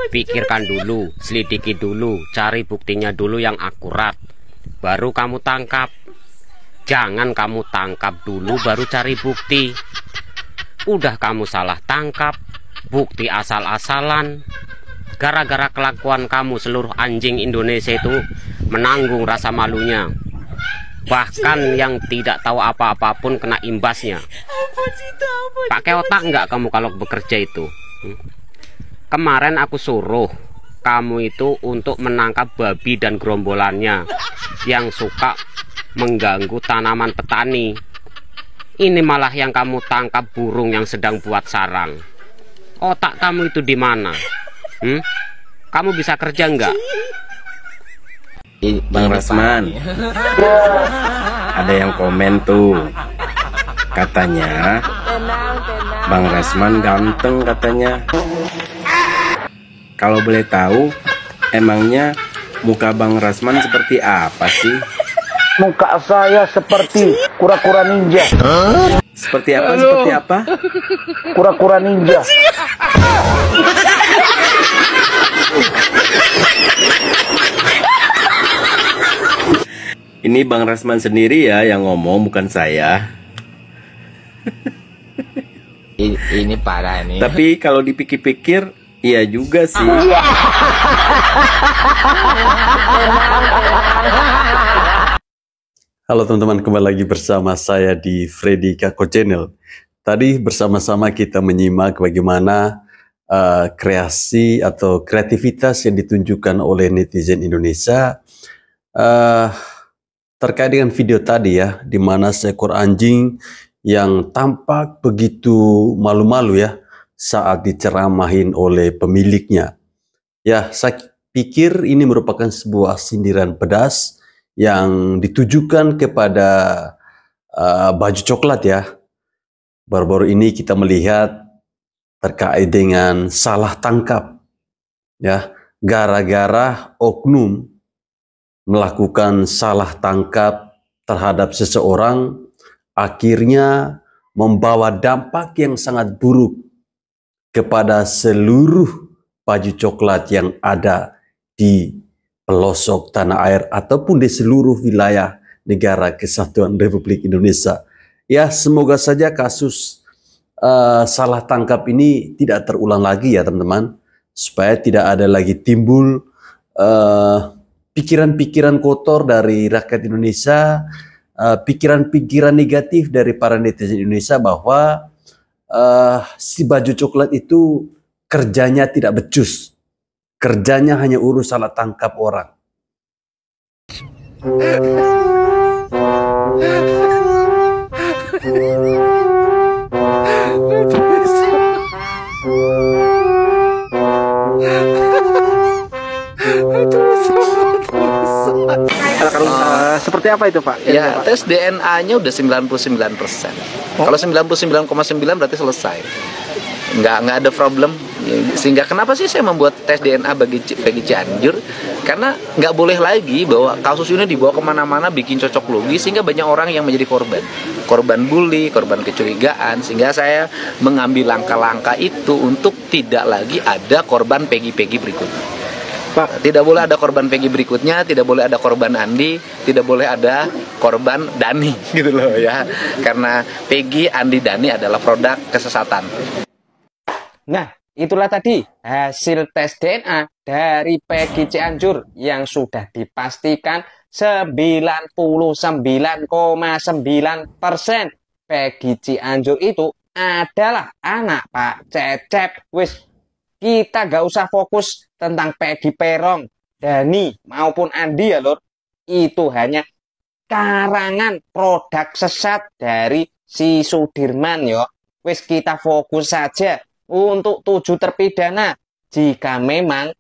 Pikirkan dulu, selidiki dulu, cari buktinya dulu yang akurat, baru kamu tangkap. Jangan kamu tangkap dulu baru cari bukti. Udah kamu salah tangkap, bukti asal-asalan. Gara-gara kelakuan kamu, seluruh anjing Indonesia itu menanggung rasa malunya. Bahkan yang tidak tahu apa-apa pun kena imbasnya. Pakai otak nggak kamu kalau bekerja itu? Kemarin aku suruh kamu itu untuk menangkap babi dan gerombolannya yang suka mengganggu tanaman petani. Ini malah yang kamu tangkap burung yang sedang buat sarang. Otak kamu itu di mana? Kamu bisa kerja nggak? Bang Rasman, ada yang komen tuh, katanya Bang Rasman ganteng katanya. Kalau boleh tahu, emangnya muka Bang Rasman seperti apa sih? Muka saya seperti kura-kura ninja. Seperti apa? Seperti apa? Kura-kura ninja. Ini Bang Rasman sendiri ya yang ngomong, bukan saya. Ini parah nih. Tapi kalau dipikir-pikir, iya juga sih. Halo teman-teman, kembali lagi bersama saya di Freddy Kako Channel. Tadi bersama-sama kita menyimak bagaimana kreasi atau kreativitas yang ditunjukkan oleh netizen Indonesia terkait dengan video tadi ya, di mana seekor anjing yang tampak begitu malu-malu ya saat diceramahin oleh pemiliknya. Ya, saya pikir ini merupakan sebuah sindiran pedas yang ditujukan kepada baju coklat ya. Baru-baru ini kita melihat terkait dengan salah tangkap ya, gara-gara oknum melakukan salah tangkap terhadap seseorang, akhirnya membawa dampak yang sangat buruk kepada seluruh baju coklat yang ada di pelosok tanah air ataupun di seluruh wilayah negara Kesatuan Republik Indonesia. Ya, semoga saja kasus salah tangkap ini tidak terulang lagi ya teman-teman, supaya tidak ada lagi timbul pikiran-pikiran kotor dari rakyat Indonesia, pikiran-pikiran negatif dari para netizen Indonesia bahwa si baju coklat itu kerjanya tidak becus, kerjanya hanya urus salah tangkap orang. Seperti apa itu Pak? Ya, tes DNA-nya udah 99%. Kalau 99,9 berarti selesai. Nggak ada problem. Sehingga kenapa sih saya membuat tes DNA bagi Cianjur? Karena nggak boleh lagi bahwa kasus ini dibawa kemana-mana, bikin cocok logi, sehingga banyak orang yang menjadi korban bully, korban kecurigaan. Sehingga saya mengambil langkah-langkah itu untuk tidak lagi ada korban Peggy berikutnya. Pak, tidak boleh ada korban Peggy berikutnya, tidak boleh ada korban Andi, tidak boleh ada korban Dani gitu loh ya. Karena Peggy, Andi, Dani adalah produk kesesatan. Nah, itulah tadi hasil tes DNA dari Peggy Cianjur yang sudah dipastikan 99,9% Peggy Cianjur itu adalah anak Pak Cecep. Wis, kita gak usah fokus tentang Peggy Perong, Dani maupun Andi ya lor. Itu hanya karangan produk sesat dari si Sudirman yo. Wis, kita fokus saja untuk 7 terpidana. Jika memang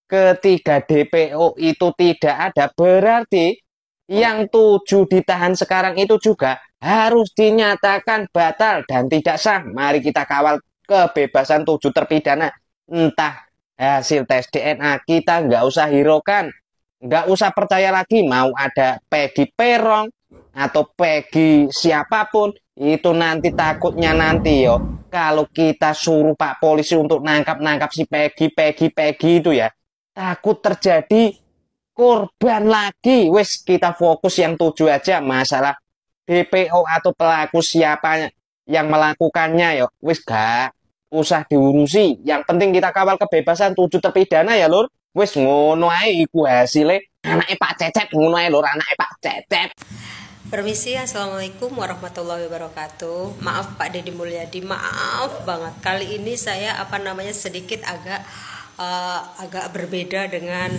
ketiga DPO itu tidak ada, berarti yang 7 ditahan sekarang itu juga harus dinyatakan batal dan tidak sah. Mari kita kawal kebebasan 7 terpidana. Entah hasil tes DNA, kita nggak usah hiraukan, nggak usah percaya lagi mau ada Peggy Perong atau Peggy siapapun. Itu nanti takutnya nanti yo, kalau kita suruh Pak Polisi untuk nangkap si Peggy itu ya, takut terjadi korban lagi. Wes kita fokus yang tujuh aja, masalah DPO atau pelaku siapa yang melakukannya yo. Wes gak usah diurusi. Yang penting kita kawal kebebasan tujuh terpidana ya lur. Wes ngono ae iku hasile. Anake Pak Cecep ngono ae lur, anake Pak Cecep. Permisi, assalamualaikum warahmatullahi wabarakatuh. Maaf Pak Deddy Mulyadi, maaf banget. Kali ini saya sedikit agak berbeda dengan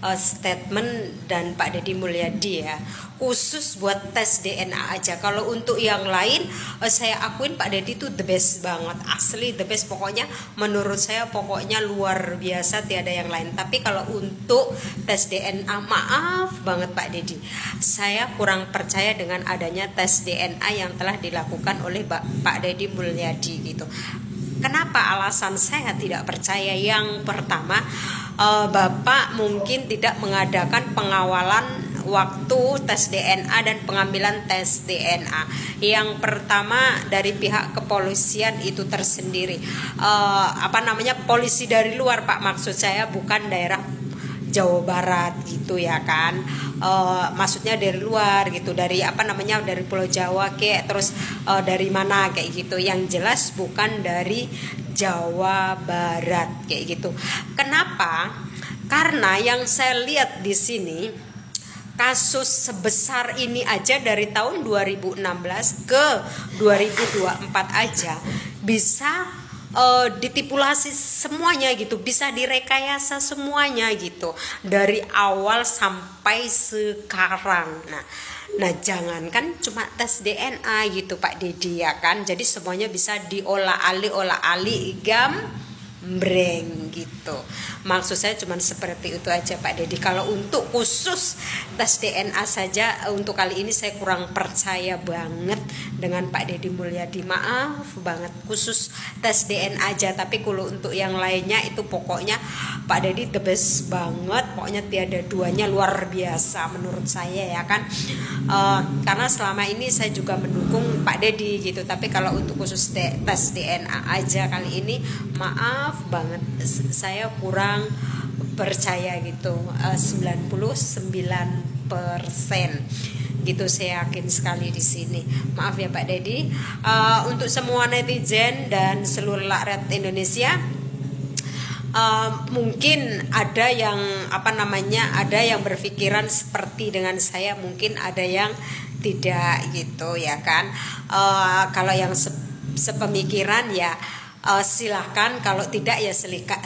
statement dan Pak Deddy Mulyadi ya. Khusus buat tes DNA aja. Kalau untuk yang lain, saya akuin Pak Deddy itu the best banget, asli the best. Pokoknya menurut saya pokoknya luar biasa, tiada yang lain. Tapi kalau untuk tes DNA, maaf banget Pak Deddy, saya kurang percaya dengan adanya tes DNA yang telah dilakukan oleh Pak Deddy Mulyadi gitu. Kenapa alasan saya tidak percaya? Yang pertama, Bapak mungkin tidak mengadakan pengawalan waktu tes DNA dan pengambilan tes DNA. Yang pertama dari pihak kepolisian itu tersendiri, polisi dari luar Pak, maksud saya bukan daerah Jawa Barat gitu ya kan, maksudnya dari luar gitu, dari dari Pulau Jawa terus dari mana kayak gitu, yang jelas bukan dari Jawa Barat kayak gitu. Kenapa? Karena yang saya lihat di sini, kasus sebesar ini aja dari tahun 2016 ke 2024 aja bisa ditipulasi semuanya gitu, bisa direkayasa semuanya gitu dari awal sampai sekarang. Nah jangankan cuma tes DNA gitu Pak Deddy ya kan, jadi semuanya bisa diolah alih gambreng gitu. Maksud saya cuma seperti itu aja Pak Deddy. Kalau untuk khusus tes DNA saja untuk kali ini saya kurang percaya banget dengan Pak Deddy Mulyadi, maaf banget, khusus tes DNA aja. Tapi kalau untuk yang lainnya itu pokoknya Pak Deddy the best banget, pokoknya tiada duanya, luar biasa menurut saya ya kan. Karena selama ini saya juga mendukung Pak Deddy gitu, tapi kalau untuk khusus tes DNA aja kali ini maaf banget, saya kurang percaya gitu, 99% gitu saya yakin sekali di sini. Maaf ya Pak Deddy. Untuk semua netizen dan seluruh rakyat Indonesia, mungkin ada yang ada yang berpikiran seperti dengan saya, mungkin ada yang tidak gitu ya kan. Kalau yang sepemikiran ya silahkan, kalau tidak ya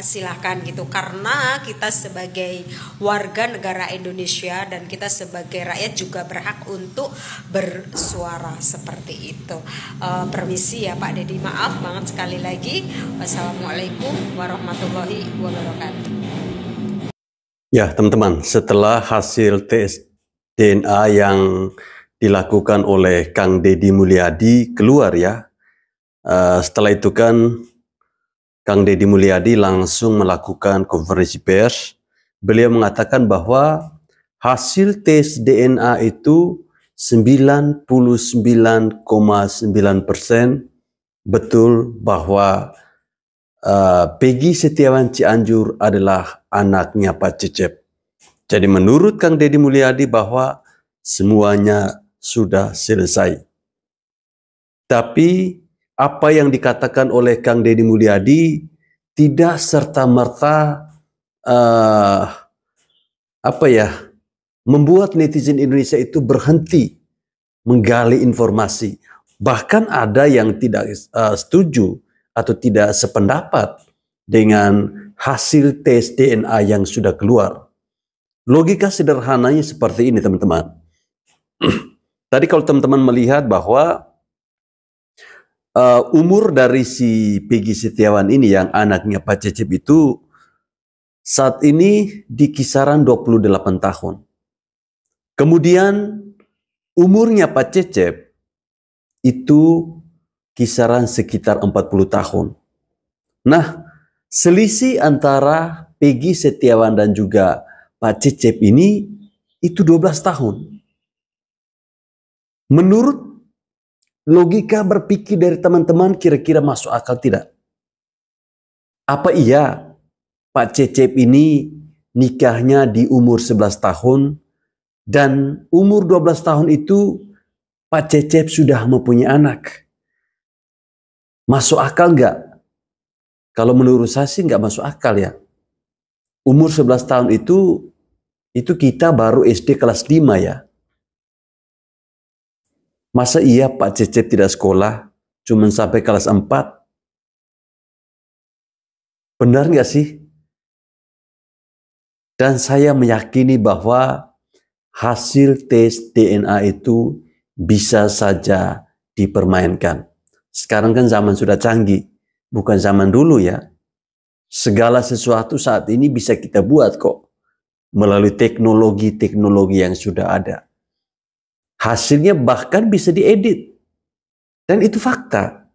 silahkan gitu, karena kita sebagai warga negara Indonesia dan kita sebagai rakyat juga berhak untuk bersuara seperti itu. Permisi ya Pak Deddy, maaf banget sekali lagi. Wassalamualaikum warahmatullahi wabarakatuh. Ya teman-teman, setelah hasil tes DNA yang dilakukan oleh Kang Deddy Mulyadi keluar ya, setelah itu kan Kang Deddy Mulyadi langsung melakukan konferensi pers. Beliau mengatakan bahwa hasil tes DNA itu 99,9% betul bahwa Peggy Setiawan Cianjur adalah anaknya Pak Cecep. Jadi menurut Kang Deddy Mulyadi bahwa semuanya sudah selesai. Tapi apa yang dikatakan oleh Kang Deddy Mulyadi tidak serta-merta membuat netizen Indonesia itu berhenti menggali informasi. Bahkan ada yang tidak setuju atau tidak sependapat dengan hasil tes DNA yang sudah keluar. Logika sederhananya seperti ini teman-teman. Tadi kalau teman-teman melihat bahwa umur dari si Peggy Setiawan ini yang anaknya Pak Cecep itu saat ini di kisaran 28 tahun. Kemudian umurnya Pak Cecep itu kisaran sekitar 40 tahun. Nah, selisih antara Peggy Setiawan dan juga Pak Cecep ini itu 12 tahun. Menurut logika berpikir dari teman-teman kira-kira masuk akal tidak? Apa iya Pak Cecep ini nikahnya di umur 11 tahun dan umur 12 tahun itu Pak Cecep sudah mempunyai anak? Masuk akal nggak? Kalau menurut saya sih nggak masuk akal ya. Umur 11 tahun itu kita baru SD kelas 5 ya. Masa iya Pak Cecep tidak sekolah, cuma sampai kelas 4? Benar nggak sih? Dan saya meyakini bahwa hasil tes DNA itu bisa saja dipermainkan. Sekarang kan zaman sudah canggih, bukan zaman dulu ya. Segala sesuatu saat ini bisa kita buat kok, melalui teknologi-teknologi yang sudah ada. Hasilnya bahkan bisa diedit. Dan itu fakta.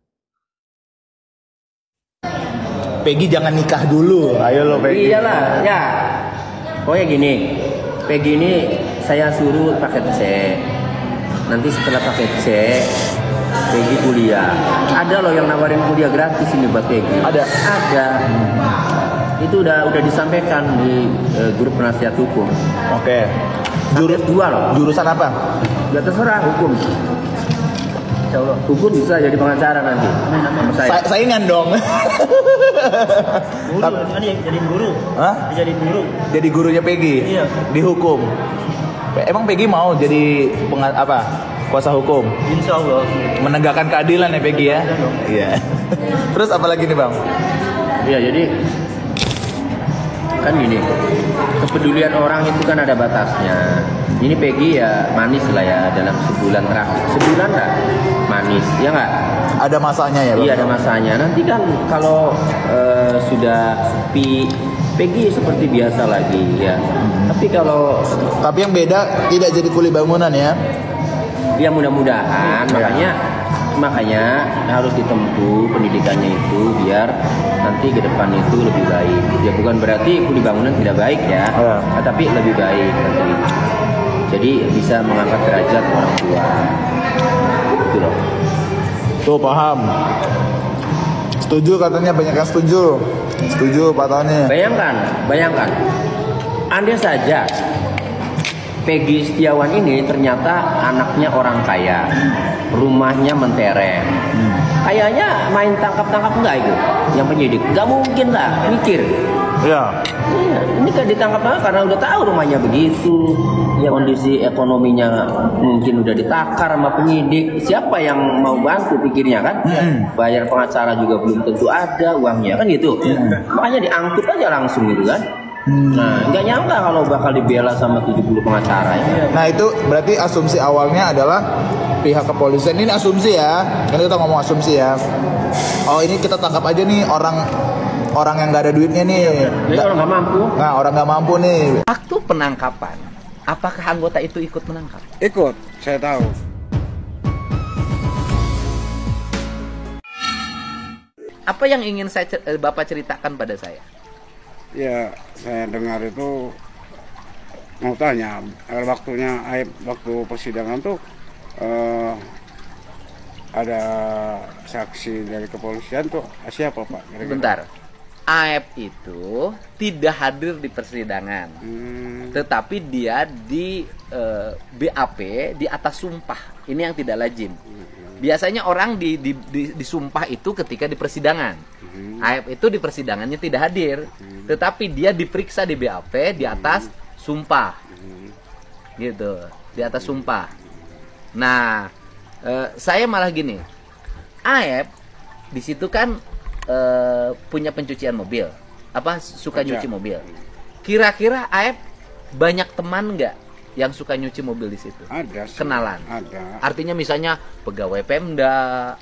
Peggy jangan nikah dulu. Ayo lo Peggy. Iyalah, ya. Pokoknya gini, Peggy ini saya suruh paket C. Nanti setelah paket C, Peggy kuliah. Ada loh yang nawarin kuliah gratis ini buat Peggy. Ada. Itu udah disampaikan di grup penasihat hukum. Oke. Dua loh. Jurusan apa? Ya terserah, hukum. Insya Allah. Hukum bisa jadi pengacara nanti sama saya. Saingan dong. Jadi guru. Hah? Jadi guru. Jadi gurunya Peggy. Iya. Di hukum. Emang Peggy mau jadi kuasa hukum? Insya Allah. Menegakkan keadilan ya Peggy ya? Iya. Terus apa lagi nih Bang? Iya, jadi kan gini, kepedulian orang itu kan ada batasnya. Ini Peggy ya manis lah ya dalam sebulan terakhir. Sebulan lah manis, ya nggak? Ada masanya ya Bang? Iya ada masanya. Nanti kan kalau sudah sepi, Peggy seperti biasa lagi ya. Tapi yang beda tidak jadi kuli bangunan ya? Ya mudah-mudahan, makanya harus ditempuh pendidikannya itu biar nanti ke depan itu lebih baik. Ya bukan berarti kuli bangunan tidak baik ya, tapi lebih baik nanti. Jadi bisa mengangkat derajat orang tua. Itu loh. Tuh paham. Setuju katanya, banyak yang setuju. Setuju Pak Tony. Bayangkan. Andai saja Peggy Setiawan ini ternyata anaknya orang kaya, rumahnya mentereng. Kayaknya main tangkap-tangkap enggak itu yang penyidik? Gak mungkin lah, mikir. Iya. Ini kan ditangkap karena udah tahu rumahnya begitu, ya kondisi ekonominya mungkin udah ditakar sama penyidik. Siapa yang mau bantu pikirnya kan? Bayar pengacara juga belum tentu ada uangnya kan gitu. Makanya diangkut aja langsung gitu kan. Nah, nggak nyangka kalau bakal dibela sama 70 pengacara ya. Nah, itu berarti asumsi awalnya adalah pihak kepolisian. Ini asumsi ya. Kan kita ngomong asumsi ya. Oh, ini kita tangkap aja nih orang yang nggak ada duitnya nih. Jadi orang nggak mampu. Nah, orang nggak mampu nih. Waktu penangkapan, apakah anggota itu ikut menangkap? Ikut, saya tahu. Apa yang ingin Bapak ceritakan pada saya? Ya, saya dengar itu mau tanya, waktu persidangan tuh ada saksi dari kepolisian tuh siapa Pak? Bentar, Aep itu tidak hadir di persidangan, tetapi dia di BAP di atas sumpah. Ini yang tidak lazim. Biasanya orang disumpah itu ketika di persidangan. Aep itu di persidangannya tidak hadir, tetapi dia diperiksa di BAP di atas sumpah, gitu, di atas sumpah. Nah, saya malah gini, Aep di situ kan punya pencucian mobil, suka nyuci mobil. Kira-kira Aep banyak teman nggak yang suka nyuci mobil di situ? Ada. Kenalan? Ada. Artinya misalnya pegawai Pemda,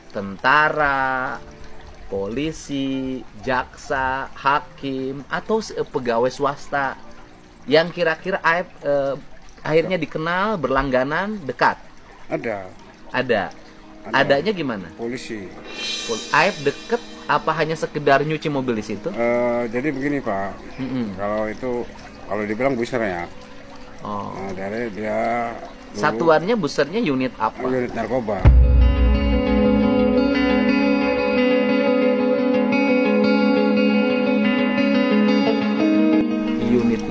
tentara, polisi, jaksa, hakim, atau pegawai swasta yang kira-kira Aep akhirnya dikenal, berlangganan, dekat? Ada. Adanya gimana? Polisi. Aep deket apa hanya sekedar nyuci mobil di situ? Jadi begini Pak, kalau dibilang buser ya. Oh. Dari dia dulu, satuannya busernya unit apa? Unit narkoba.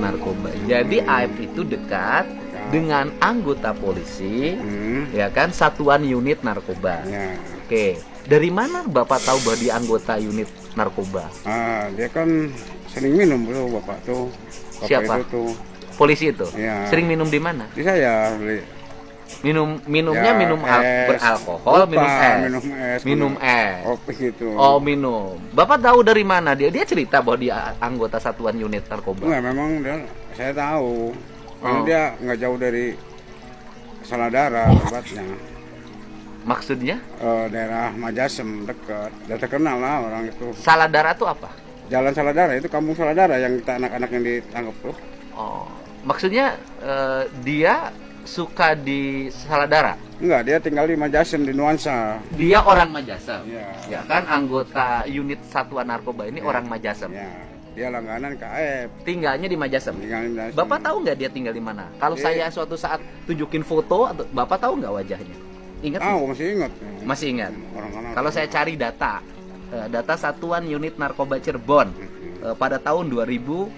narkoba. Jadi AF itu dekat dengan anggota polisi, ya kan, satuan unit narkoba. Ya. Oke, dari mana Bapak tahu bahwa dia anggota unit narkoba? Dia kan sering minum tuh Bapak tuh. Bapak Siapa? Itu tuh. Polisi itu? Ya. Sering minum di mana? Di saya beli. Minumnya Ya, minum es. beralkohol, Lupa, minum es. minum es, Minum minum es. kopi gitu. Oh, minum. Bapak tahu dari mana dia? Dia cerita bahwa dia anggota satuan unit narkoba. Enggak, memang saya tahu. Karena Oh. dia nggak jauh dari Saladara tempatnya. Maksudnya? Daerah Majasem dekat. Udah terkenal lah orang itu. Saladara itu apa? Jalan Saladara itu kampung Saladara yang kita anak-anak yang ditangkap tuh. Oh, maksudnya dia suka di Saladara? Enggak, dia tinggal di Majasem di Nuansa. Dia orang Majasem. Iya. Ya kan, anggota unit satuan narkoba ini orang Majasem. Ya, dia langganan ke AF. Tinggalnya di Majasem. Tinggal di Majasem. Bapak tahu nggak dia tinggal di mana? Kalau saya suatu saat tunjukin foto, atau Bapak tahu nggak wajahnya? Ingat? Tahu, nggak? masih ingat. Masih ingat. Orang sana. Kalau saya cari data satuan unit narkoba Cirebon pada tahun 2016.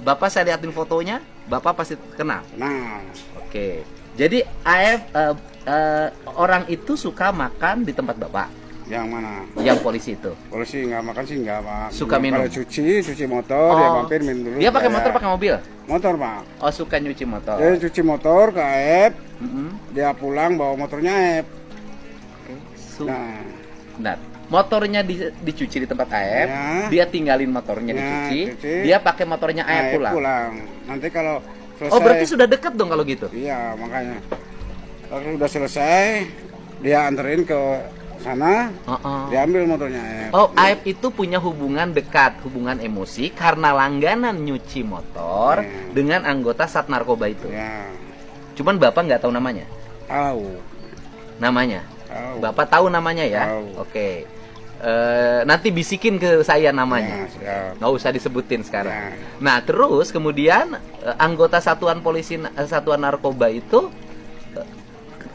Bapak saya liatin fotonya, Bapak pasti kenal. Nah, Oke. Jadi AF orang itu suka makan di tempat Bapak. yang mana? Yang polisi itu. Polisi nggak makan sih nggak, Pak. Suka minum. Kalau cuci motor, dia mampir minum dulu. Dia pakai saya. motor, pakai mobil? Motor, Pak. Oh, suka nyuci motor. Dia cuci motor ke AF, dia pulang bawa motornya AF. Nah, motornya dicuci di tempat AF, Ya. dia tinggalin motornya Ya, dicuci, cuci. dia pakai motornya AF pulang. Nanti kalau selesai. Oh, berarti sudah dekat dong kalau gitu? Iya, makanya. Kalau sudah selesai, dia anterin ke sana, dia ambil motornya AF. Oh, AF itu punya hubungan dekat, hubungan emosi karena langganan nyuci motor dengan anggota Sat Narkoba itu. Cuman Bapak nggak tahu namanya? Tahu. Namanya? Tahu. Bapak tahu namanya ya? Tahu. Oke. Nanti bisikin ke saya namanya. Nggak usah disebutin sekarang. Nah, terus kemudian anggota satuan polisi, satuan narkoba itu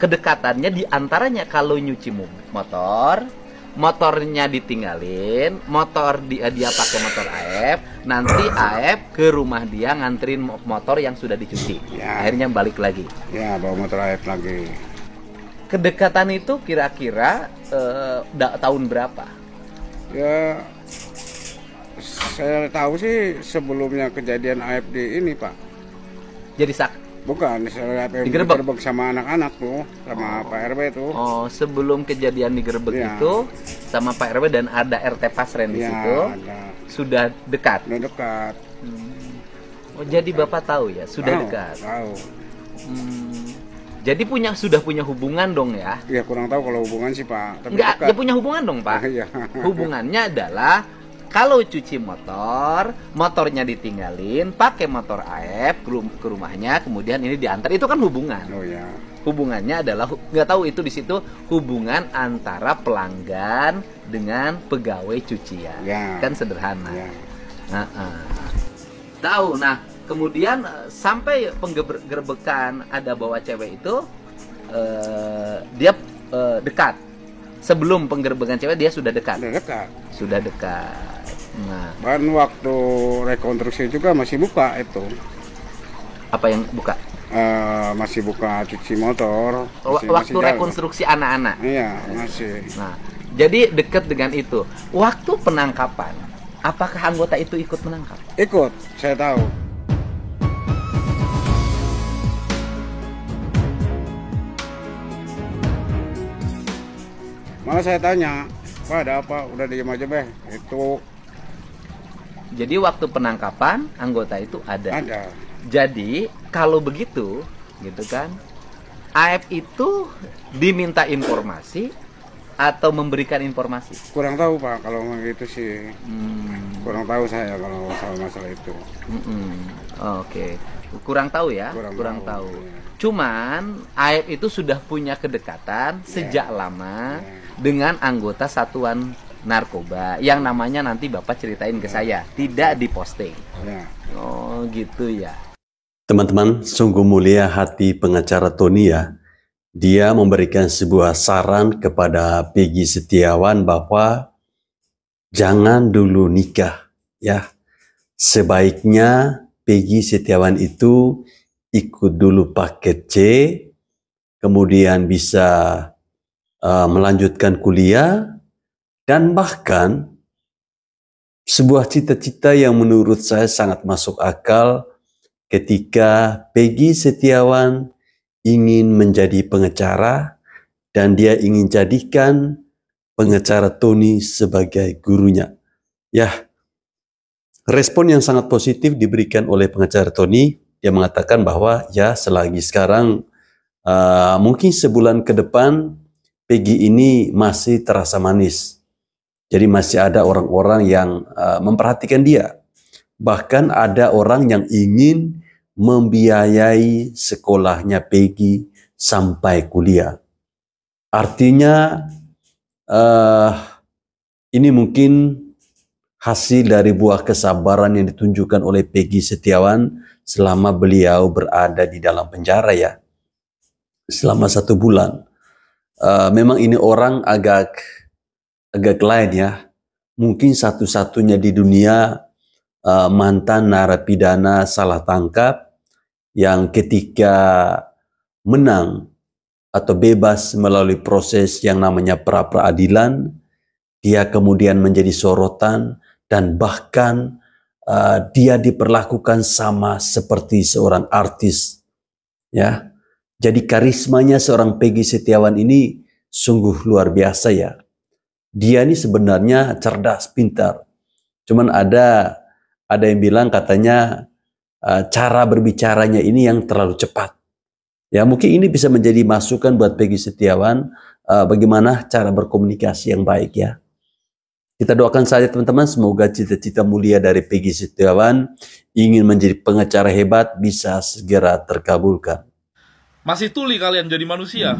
kedekatannya diantaranya kalau nyuci motor, motornya ditinggalin, dia pakai motor AF, nanti AF ke rumah dia nganterin motor yang sudah dicuci. Akhirnya balik lagi. Ya, bawa motor AF lagi. Kedekatan itu kira-kira tahun berapa? Ya, saya tahu sih sebelumnya kejadian AFD ini, Pak. Jadi Bukan, saya digerebek sama anak-anak tuh, sama Pak RW tuh. Oh, sebelum kejadian digerebek Ya. itu sama Pak RW dan ada RT Pasren di Ya, situ, ada. sudah dekat. Udah dekat. Oh, jadi Bapak tahu ya, sudah Tahu, dekat. Tahu. Jadi sudah punya hubungan dong ya? Ya kurang tahu kalau hubungan sih, Pak. Tapi Enggak, dekat. dia punya hubungan dong, Pak. Iya. Hubungannya adalah kalau cuci motor, motornya ditinggalin, pakai motor AF ke rumahnya, kemudian ini diantar, itu kan hubungan. Oh ya. Hubungannya adalah nggak tahu itu di situ hubungan antara pelanggan dengan pegawai cucian. Ya. Kan sederhana. Ya. Tahu. Nah, kemudian sampai penggerbekan ada bawa cewek itu, dia dekat. Sebelum penggerbekan cewek dia sudah dekat. Sudah dekat. Nah, Bahkan waktu rekonstruksi juga masih buka itu. apa yang buka? Masih buka cuci motor. Waktu rekonstruksi anak-anak. Iya, masih. Nah, jadi dekat dengan itu. Waktu penangkapan, apakah anggota itu ikut menangkap? Ikut, saya tahu. Malah saya tanya, Pak ada apa? Udah diem aja, Beh. Itu. Jadi waktu penangkapan anggota itu ada. Ada. Jadi kalau begitu, gitu kan, AF itu diminta informasi atau memberikan informasi? Kurang tahu, Pak, kalau gitu sih. Kurang tahu saya kalau soal masalah itu. Oke. Kurang tahu ya? Kurang tahu. Cuman AF itu sudah punya kedekatan sejak lama dengan anggota satuan narkoba yang namanya nanti Bapak ceritain ke saya, tidak diposting. Oh, gitu ya. Teman-teman, sungguh mulia hati pengacara Tony ya. Dia memberikan sebuah saran kepada Peggy Setiawan bahwa jangan dulu nikah ya. Sebaiknya Peggy Setiawan itu ikut dulu paket C, kemudian bisa melanjutkan kuliah, dan bahkan sebuah cita-cita yang menurut saya sangat masuk akal ketika Peggy Setiawan ingin menjadi pengacara dan dia ingin jadikan pengacara Tony sebagai gurunya. Ya, respon yang sangat positif diberikan oleh pengacara Tony. Dia mengatakan bahwa ya selagi sekarang mungkin sebulan ke depan Peggy ini masih terasa manis. Jadi masih ada orang-orang yang memperhatikan dia. Bahkan ada orang yang ingin membiayai sekolahnya Peggy sampai kuliah. Artinya ini mungkin hasil dari buah kesabaran yang ditunjukkan oleh Peggy Setiawan selama beliau berada di dalam penjara ya. Selama 1 bulan. Memang ini orang agak lain ya. Mungkin satu-satunya di dunia mantan narapidana salah tangkap yang ketika menang atau bebas melalui proses yang namanya pra-peradilan, dia kemudian menjadi sorotan dan bahkan dia diperlakukan sama seperti seorang artis. Ya. Jadi karismanya seorang Peggy Setiawan ini sungguh luar biasa ya. Dia ini sebenarnya cerdas, pintar. Cuman ada yang bilang katanya cara berbicaranya ini yang terlalu cepat. Ya mungkin ini bisa menjadi masukan buat Peggy Setiawan bagaimana cara berkomunikasi yang baik ya. Kita doakan saja teman-teman, semoga cita-cita mulia dari Peggy Setiawan ingin menjadi pengacara hebat bisa segera terkabulkan. Masih tuli kalian jadi manusia,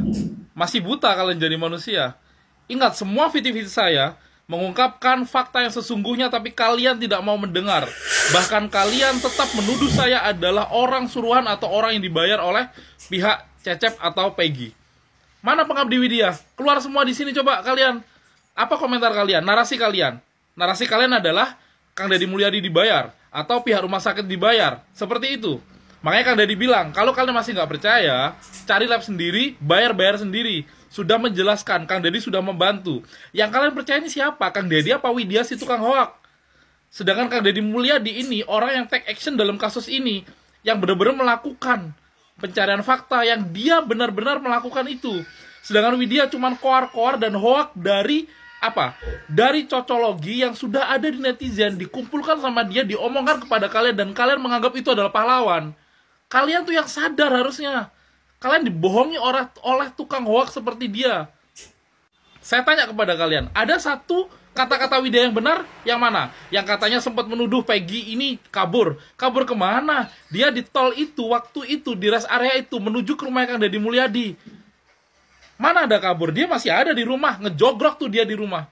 masih buta kalian jadi manusia. Ingat, semua video-video saya mengungkapkan fakta yang sesungguhnya, tapi kalian tidak mau mendengar. Bahkan kalian tetap menuduh saya adalah orang suruhan atau orang yang dibayar oleh pihak Cecep atau Peggy. Mana pengabdi Widya? Keluar semua di sini coba kalian. Apa komentar kalian? Narasi kalian? Narasi kalian adalah Kang Deddy Mulyadi dibayar atau pihak rumah sakit dibayar. Seperti itu. Makanya Kang Deddy bilang, kalau kalian masih nggak percaya, cari lab sendiri, bayar sendiri. Sudah menjelaskan, Kang Deddy sudah membantu. Yang kalian percaya ini siapa? Kang Deddy apa Widya si tukang hoak? Sedangkan Kang Deddy Mulyadi ini orang yang take action dalam kasus ini, yang benar-benar melakukan pencarian fakta, yang dia benar-benar melakukan itu. Sedangkan Widya cuma koar-koar dan hoak dari apa? Dari cocologi yang sudah ada di netizen, dikumpulkan sama dia, diomongkan kepada kalian, dan kalian menganggap itu adalah pahlawan. Kalian tuh yang sadar harusnya. Kalian dibohongi oleh tukang hoax seperti dia. Saya tanya kepada kalian, ada satu kata-kata Widya yang benar? Yang mana? Yang katanya sempat menuduh Peggy ini kabur. Kabur kemana? Dia di tol itu, waktu itu, di rest area itu, menuju ke rumah Kang Deddy Mulyadi. Mana ada kabur? Dia masih ada di rumah. Ngejogrok tuh dia di rumah.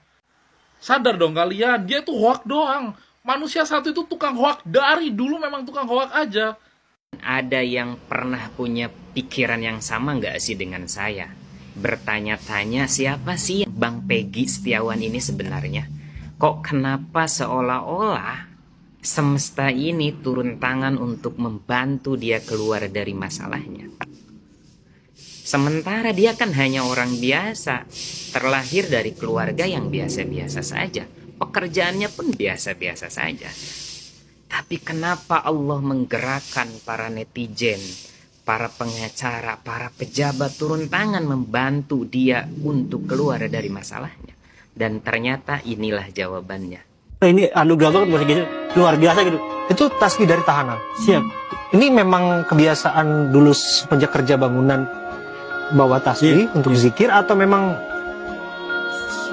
Sadar dong kalian, dia tuh hoax doang. Manusia satu itu tukang hoax. Dari dulu memang tukang hoax aja. Ada yang pernah punya pikiran yang sama nggak sih dengan saya? Bertanya-tanya siapa sih Bang Peggy Setiawan ini sebenarnya? Kok kenapa seolah-olah semesta ini turun tangan untuk membantu dia keluar dari masalahnya? Sementara dia kan hanya orang biasa, terlahir dari keluarga yang biasa-biasa saja. Pekerjaannya pun biasa-biasa saja. Tapi kenapa Allah menggerakkan para netizen, para pengacara, para pejabat turun tangan membantu dia untuk keluar dari masalahnya? Dan ternyata inilah jawabannya. Ini anugerah banget buat gitu, luar biasa gitu. Itu tasbih dari tahanan. Siap. Ini memang kebiasaan dulu semenjak kerja bangunan bawa tasbih untuk zikir, atau memang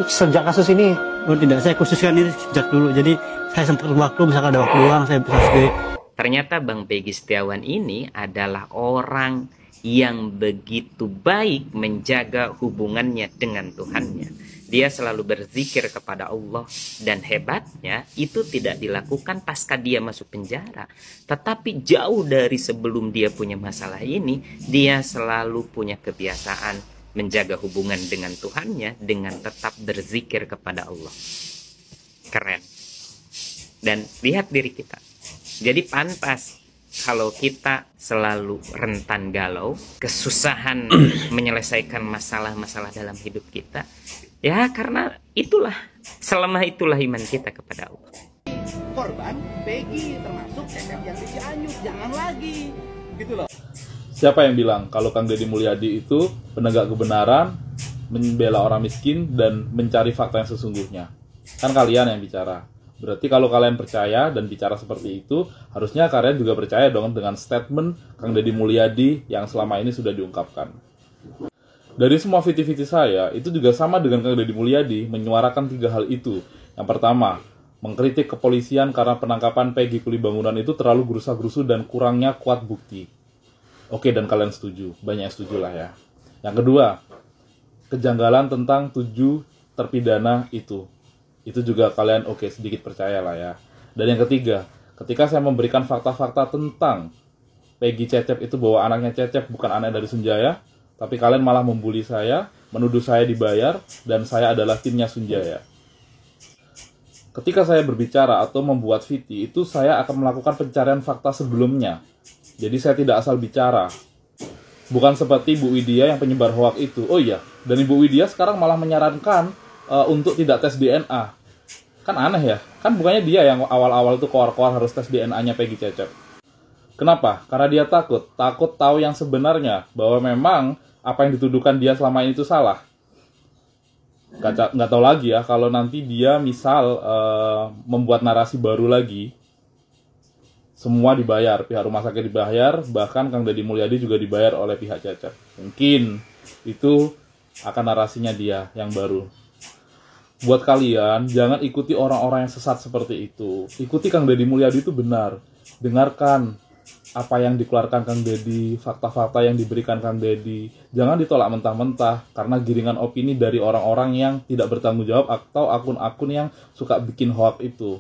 sejak kasus ini? Oh tidak, saya khususkan ini sejak dulu. Jadi saya sempat waktu, misalkan ada waktu luang, saya bisa tasbih. Ternyata Bang Peggy Setiawan ini adalah orang yang begitu baik menjaga hubungannya dengan Tuhannya. Dia selalu berzikir kepada Allah, dan hebatnya itu tidak dilakukan pasca dia masuk penjara. Tetapi jauh dari sebelum dia punya masalah ini, dia selalu punya kebiasaan menjaga hubungan dengan Tuhannya dengan tetap berzikir kepada Allah. Keren. Dan lihat diri kita. Jadi pantas kalau kita selalu rentan galau, kesusahan menyelesaikan masalah-masalah dalam hidup kita, ya karena itulah, selemah itulah iman kita kepada Allah. Korban Peggy termasuk Cecep yang di Cianjur, jangan lagi gitu loh. Siapa yang bilang kalau Kang Deddy Mulyadi itu penegak kebenaran, membela orang miskin, dan mencari fakta yang sesungguhnya? Kan kalian yang bicara. Berarti kalau kalian percaya dan bicara seperti itu, harusnya kalian juga percaya dong dengan statement Kang Deddy Mulyadi yang selama ini sudah diungkapkan. Dari semua video-video saya, itu juga sama dengan Kang Deddy Mulyadi menyuarakan 3 hal itu. Yang pertama, mengkritik kepolisian karena penangkapan Peggy Kuli Bangunan itu terlalu gerusa-gerusu dan kurangnya kuat bukti. Oke, dan kalian setuju, banyak yang setuju lah ya. Yang kedua, kejanggalan tentang 7 terpidana itu juga kalian oke, sedikit percaya lah ya. Dan yang ketiga, ketika saya memberikan fakta-fakta tentang Peggy Cecep itu bahwa anaknya Cecep bukan anak dari Sunjaya, tapi kalian malah membuli saya, menuduh saya dibayar, dan saya adalah timnya Sunjaya. Ketika saya berbicara atau membuat VT, itu saya akan melakukan pencarian fakta sebelumnya. Jadi saya tidak asal bicara. Bukan seperti Bu Widya yang penyebar hoak itu. Oh iya, dan Ibu Widya sekarang malah menyarankan untuk tidak tes DNA. Kan aneh ya? Kan bukannya dia yang awal-awal itu koar-koar harus tes DNA-nya Peggy Cecep. Kenapa? Karena dia takut tahu yang sebenarnya, bahwa memang apa yang dituduhkan dia selama ini itu salah. Nggak tahu lagi ya, kalau nanti dia misal membuat narasi baru lagi, semua dibayar, pihak rumah sakit dibayar, bahkan Kang Deddy Mulyadi juga dibayar oleh pihak Cecep. Mungkin itu akan narasinya dia yang baru. Buat kalian, jangan ikuti orang-orang yang sesat seperti itu. Ikuti Kang Deddy Mulyadi itu benar. Dengarkan apa yang dikeluarkan Kang Deddy, fakta-fakta yang diberikan Kang Deddy. Jangan ditolak mentah-mentah karena giringan opini dari orang-orang yang tidak bertanggung jawab atau akun-akun yang suka bikin hoax itu.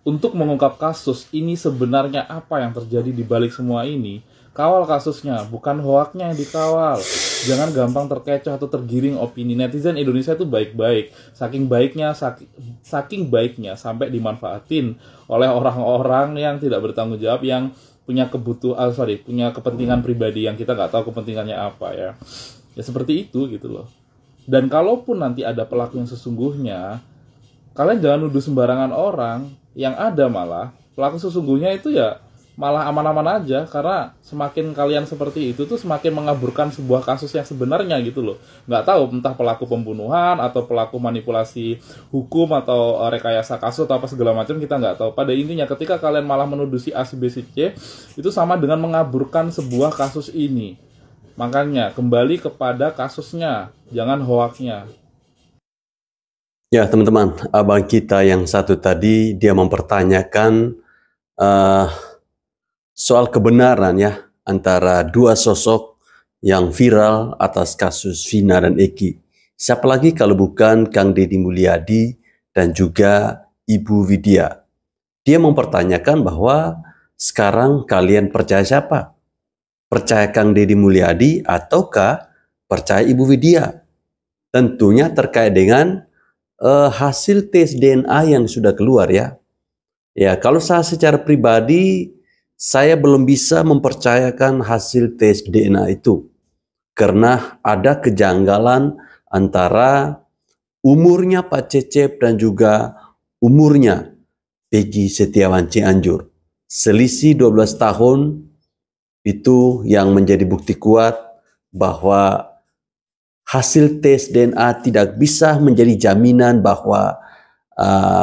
Untuk mengungkap kasus ini sebenarnya apa yang terjadi di balik semua ini, kawal kasusnya, bukan hoaxnya yang dikawal. Jangan gampang terkecoh atau tergiring opini. Netizen Indonesia itu baik-baik. Saking baiknya sampai dimanfaatin oleh orang-orang yang tidak bertanggung jawab, yang punya punya kepentingan pribadi yang kita nggak tahu kepentingannya apa ya. Ya seperti itu gitu loh. Dan kalaupun nanti ada pelaku yang sesungguhnya, kalian jangan nuduh sembarangan orang. Yang ada malah pelaku sesungguhnya itu ya malah aman-aman aja, karena semakin kalian seperti itu tuh semakin mengaburkan sebuah kasus yang sebenarnya gitu loh. Nggak tahu entah pelaku pembunuhan atau pelaku manipulasi hukum atau rekayasa kasus atau apa segala macam, kita nggak tahu. Pada intinya ketika kalian malah menuduh si A, si B, si C, itu sama dengan mengaburkan sebuah kasus ini. Makanya kembali kepada kasusnya, jangan hoaxnya. Ya teman-teman, abang kita yang satu tadi dia mempertanyakan soal kebenaran ya antara 2 sosok yang viral atas kasus Vina dan Eki. Siapa lagi kalau bukan Kang Deddy Mulyadi dan juga Ibu Widya. Dia mempertanyakan bahwa sekarang kalian percaya siapa? Percaya Kang Deddy Mulyadi ataukah percaya Ibu Widya? Tentunya terkait dengan hasil tes DNA yang sudah keluar ya. Ya, kalau saya secara pribadi, saya belum bisa mempercayakan hasil tes DNA itu. Karena ada kejanggalan antara umurnya Pak Cecep dan juga umurnya Peggy Setiawan Cianjur. Selisih 12 tahun itu yang menjadi bukti kuat bahwa hasil tes DNA tidak bisa menjadi jaminan bahwa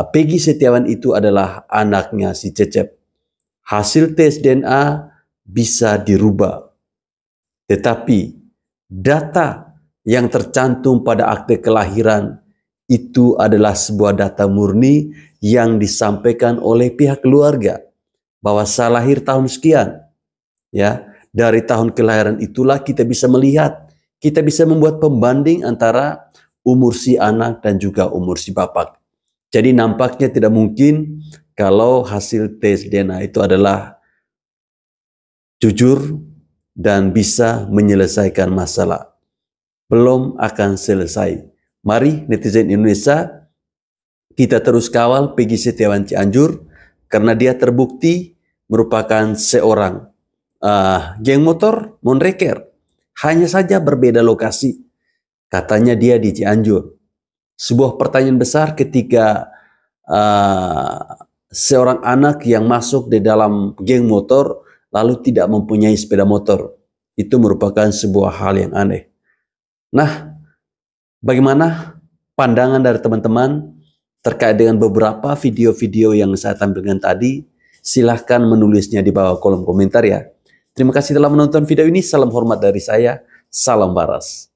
Peggy Setiawan itu adalah anaknya si Cecep. Hasil tes DNA bisa dirubah. Tetapi data yang tercantum pada akte kelahiran itu adalah sebuah data murni yang disampaikan oleh pihak keluarga. Bahwa saya lahir tahun sekian. Ya, dari tahun kelahiran itulah kita bisa melihat. Kita bisa membuat pembanding antara umur si anak dan juga umur si bapak. Jadi nampaknya tidak mungkin kalau hasil tes DNA itu adalah jujur dan bisa menyelesaikan masalah. Belum akan selesai. Mari netizen Indonesia, kita terus kawal Peggy Setiawan Cianjur karena dia terbukti merupakan seorang geng motor monreker. Hanya saja berbeda lokasi. Katanya dia di Cianjur. Sebuah pertanyaan besar ketika seorang anak yang masuk di dalam geng motor lalu tidak mempunyai sepeda motor. Itu merupakan sebuah hal yang aneh. Nah, bagaimana pandangan dari teman-teman terkait dengan beberapa video-video yang saya tampilkan tadi? Silahkan menulisnya di bawah kolom komentar ya. Terima kasih telah menonton video ini. Salam hormat dari saya. Salam waras.